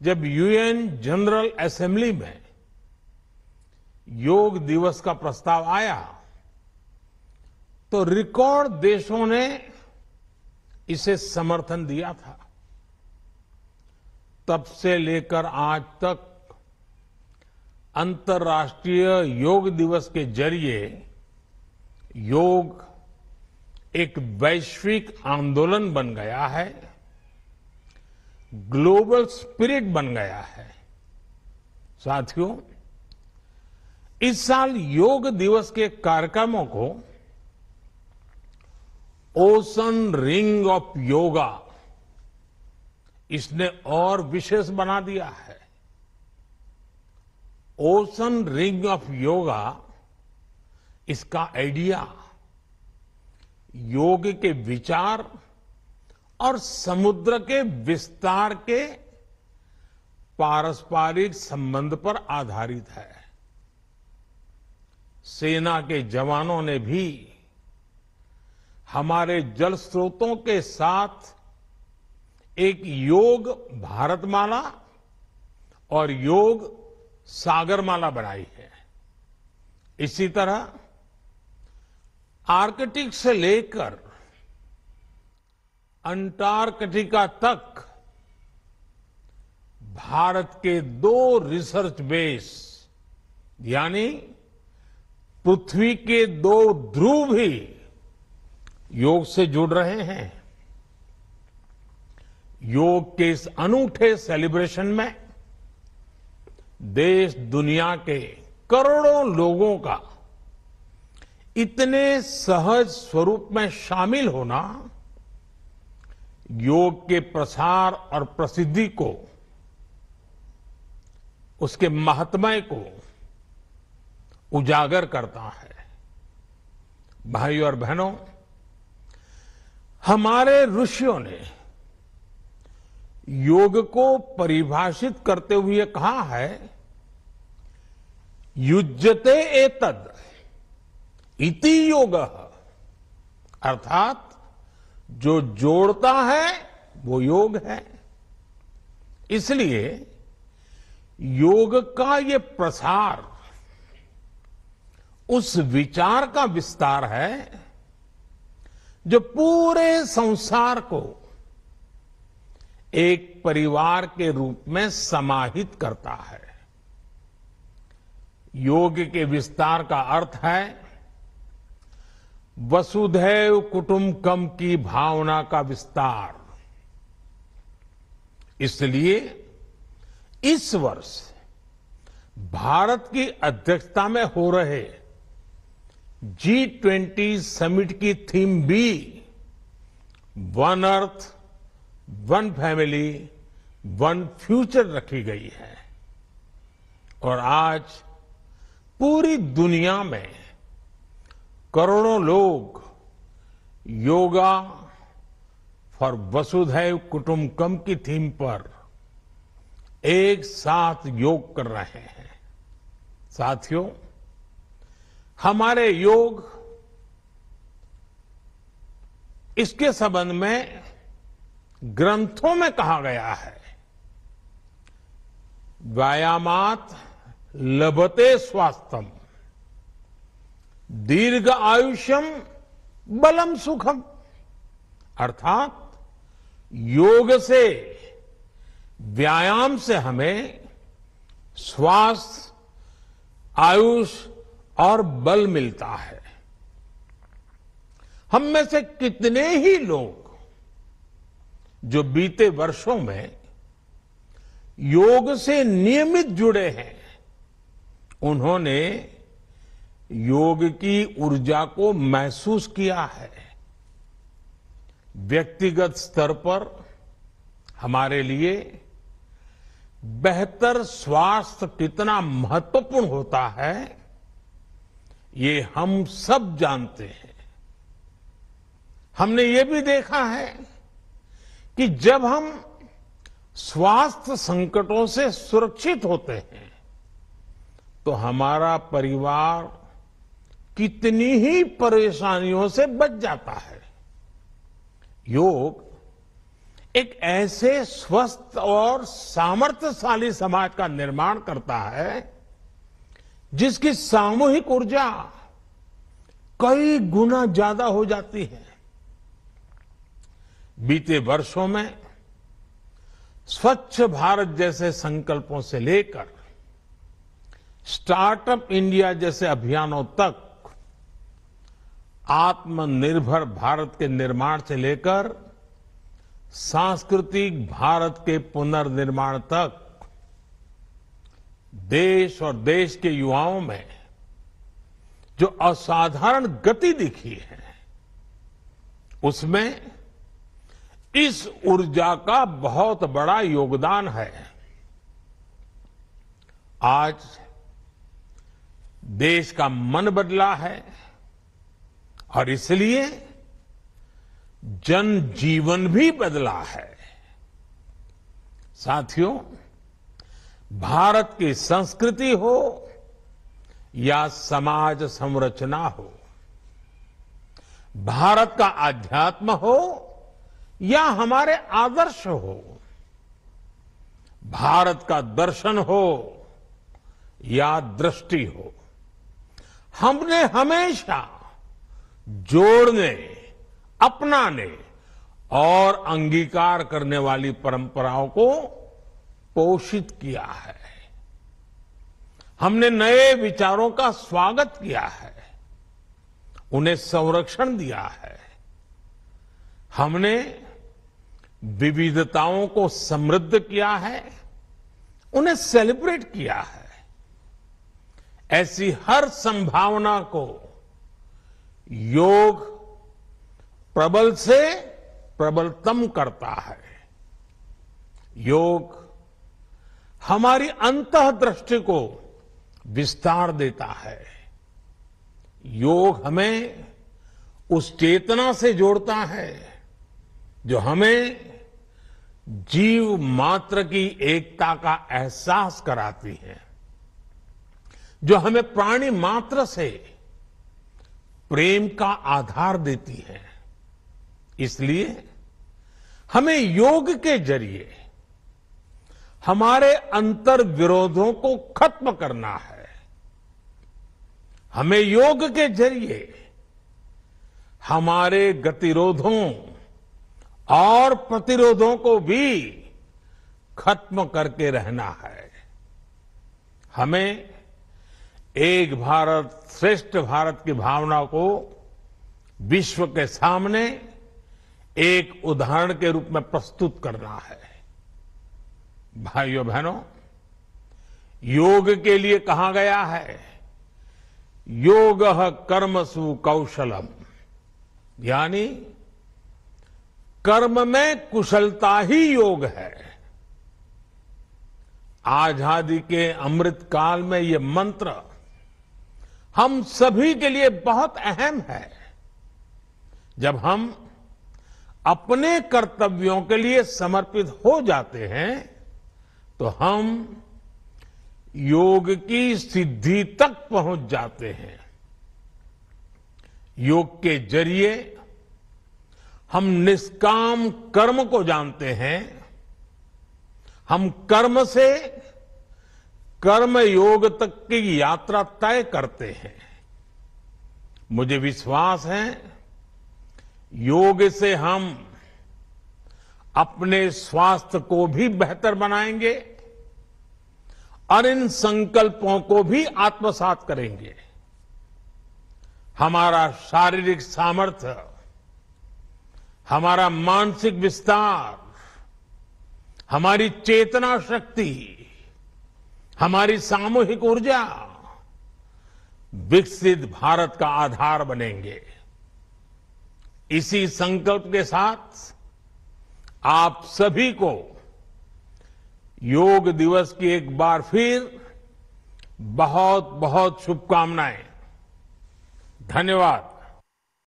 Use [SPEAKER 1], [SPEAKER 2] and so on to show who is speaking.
[SPEAKER 1] जब UN general assembly में योग दिवस का प्रस्ताव आया तो रिकॉर्ड देशों ने इसे समर्थन दिया था। तब से लेकर आज तक अंतर्राष्ट्रीय योग दिवस के जरिए योग एक वैश्विक आंदोलन बन गया है, ग्लोबल स्पिरिट बन गया है। साथियों, इस साल योग दिवस के कार्यक्रमों को ओशन रिंग ऑफ योगा इसने और विशेष बना दिया है। ओशन रिंग ऑफ योगा, इसका आइडिया योग के विचार और समुद्र के विस्तार के पारस्परिक संबंध पर आधारित है। सेना के जवानों ने भी हमारे जल स्रोतों के साथ एक योग भारतमाला और योग सागरमाला बनाई है। इसी तरह आर्कटिक से लेकर अंटार्कटिका तक भारत के 2 रिसर्च बेस यानी पृथ्वी के 2 ध्रुव भी योग से जुड़ रहे हैं। योग के इस अनूठे सेलिब्रेशन में देश दुनिया के करोड़ों लोगों का इतने सहज स्वरूप में शामिल होना योग के प्रसार और प्रसिद्धि को, उसके महात्म्य को उजागर करता है। भाइयों और बहनों, हमारे ऋषियों ने योग को परिभाषित करते हुए कहा है, युज्यते एतद इति योगः, अर्थात जो जोड़ता है वो योग है। इसलिए योग का ये प्रसार उस विचार का विस्तार है जो पूरे संसार को एक परिवार के रूप में समाहित करता है। योग के विस्तार का अर्थ है वसुधैव कुटुंबकम की भावना का विस्तार। इसलिए इस वर्ष भारत की अध्यक्षता में हो रहे G20 समिट की थीम भी one earth, one family, one future रखी गई है। और आज पूरी दुनिया में करोड़ों लोग योगा फॉर वसुधैव कुटुंबकम की थीम पर एक साथ योग कर रहे हैं। साथियों, हमारे योग इसके संबंध में ग्रंथों में कहा गया है, व्यायामात लभते स्वास्थ्यम दीर्घ आयुष्यम बलम सुखम, अर्थात योग से, व्यायाम से हमें स्वास्थ्य, आयुष और बल मिलता है। हम में से कितने ही लोग जो बीते वर्षों में योग से नियमित जुड़े हैं, उन्होंने योग की ऊर्जा को महसूस किया है। व्यक्तिगत स्तर पर हमारे लिए बेहतर स्वास्थ्य कितना महत्वपूर्ण होता है, ये हम सब जानते हैं। हमने ये भी देखा है कि जब हम स्वास्थ्य संकटों से सुरक्षित होते हैं तो हमारा परिवार कितनी ही परेशानियों से बच जाता है। योग एक ऐसे स्वस्थ और सामर्थ्यशाली समाज का निर्माण करता है जिसकी सामूहिक ऊर्जा कई गुना ज्यादा हो जाती है। बीते वर्षों में स्वच्छ भारत जैसे संकल्पों से लेकर स्टार्टअप इंडिया जैसे अभियानों तक, आत्मनिर्भर भारत के निर्माण से लेकर सांस्कृतिक भारत के पुनर्निर्माण तक देश और देश के युवाओं में जो असाधारण गति दिखी है, उसमें इस ऊर्जा का बहुत बड़ा योगदान है। आज देश का मन बदला है और इसलिए जनजीवन भी बदला है। साथियों, भारत की संस्कृति हो या समाज संरचना हो, भारत का आध्यात्म हो या हमारे आदर्श हो, भारत का दर्शन हो या दृष्टि हो, हमने हमेशा जोड़ने, अपनाने और अंगीकार करने वाली परंपराओं को पोषित किया है। हमने नए विचारों का स्वागत किया है, उन्हें संरक्षण दिया है। हमने विविधताओं को समृद्ध किया है, उन्हें सेलिब्रेट किया है। ऐसी हर संभावना को योग प्रबल से प्रबलतम करता है। योग हमारी अंतःदृष्टि को विस्तार देता है। योग हमें उस चेतना से जोड़ता है जो हमें जीव मात्र की एकता का एहसास कराती है, जो हमें प्राणी मात्र से प्रेम का आधार देती है। इसलिए हमें योग के जरिए हमारे अंतर विरोधों को खत्म करना है। हमें योग के जरिए हमारे गतिरोधों और प्रतिरोधों को भी खत्म करके रहना है। हमें एक भारत श्रेष्ठ भारत की भावना को विश्व के सामने एक उदाहरण के रूप में प्रस्तुत करना है। भाइयों बहनों, योग के लिए कहा गया है, योगः कर्मसु कौशलम, यानी कर्म में कुशलता ही योग है। आजादी के अमृत काल में ये मंत्र हम सभी के लिए बहुत अहम है। जब हम अपने कर्तव्यों के लिए समर्पित हो जाते हैं तो हम योग की सिद्धि तक पहुंच जाते हैं। योग के जरिए हम निष्काम कर्म को जानते हैं। हम कर्म से कर्म योग तक की यात्रा तय करते हैं। मुझे विश्वास है योग से हम अपने स्वास्थ्य को भी बेहतर बनाएंगे और इन संकल्पों को भी आत्मसात करेंगे। हमारा शारीरिक सामर्थ्य, हमारा मानसिक विस्तार, हमारी चेतना शक्ति, हमारी सामूहिक ऊर्जा विकसित भारत का आधार बनेंगे। इसी संकल्प के साथ आप सभी को योग दिवस की एक बार फिर बहुत बहुत शुभकामनाएं। धन्यवाद।